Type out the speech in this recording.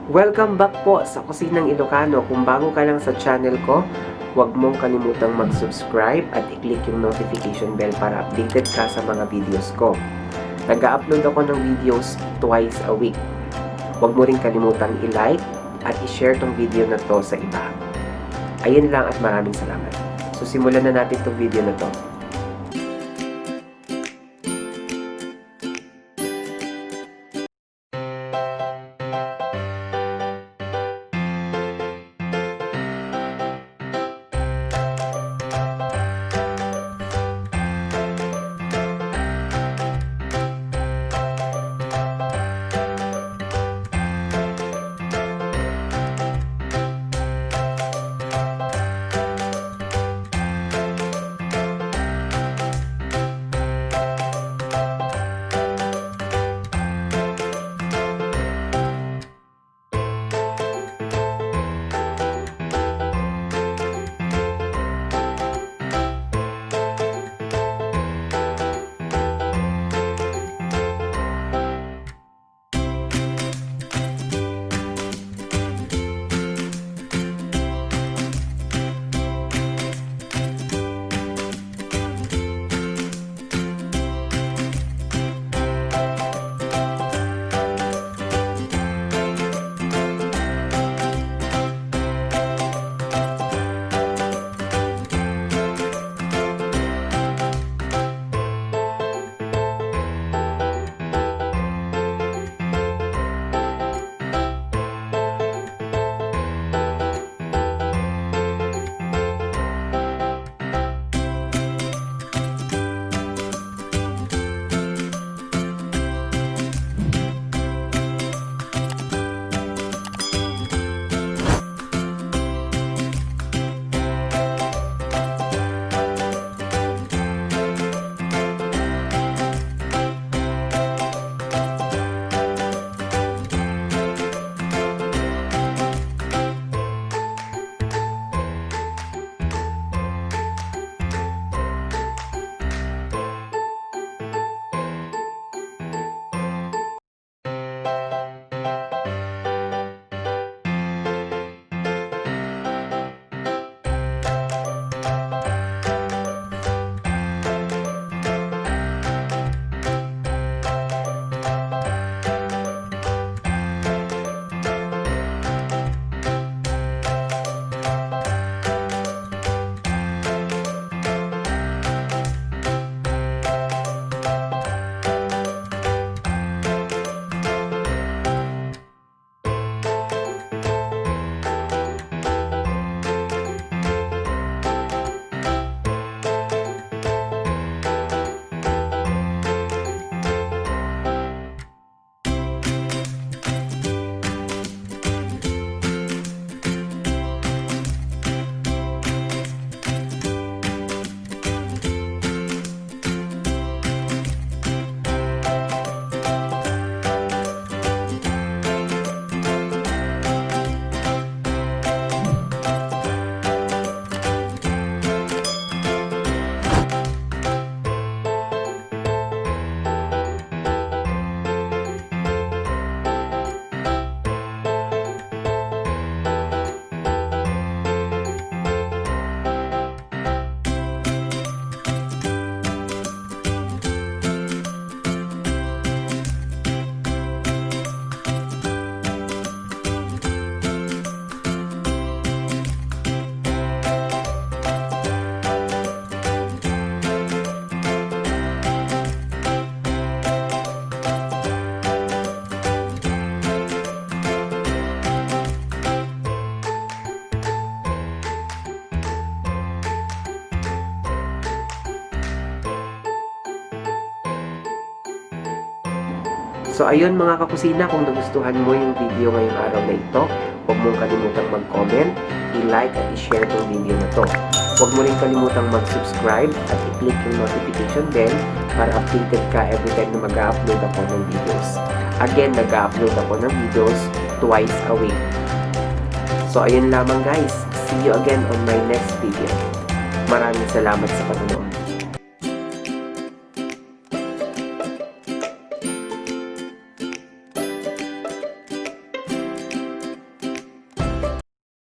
Welcome back po sa Kusinang Ilocano. Kung bago ka lang sa channel ko, huwag mong kalimutang mag-subscribe at i-click yung notification bell para updated ka sa mga videos ko. Nag-upload ako ng videos twice a week. Huwag mo rin kalimutang i-like at i-share tong video na to sa iba. Ayun lang at maraming salamat. So simulan na natin tong video na to. So ayun mga kakusina, kung nagustuhan mo yung video ngayong araw na ito, huwag mong kalimutang mag-comment, i-like at i-share tong video na to. Huwag mo rin kalimutang mag-subscribe at i-click yung notification bell para updated ka every time na mag-upload ako ng videos. Again, nag-upload ako ng videos twice a week. So ayun lamang guys, see you again on my next video. Maraming salamat sa panonood.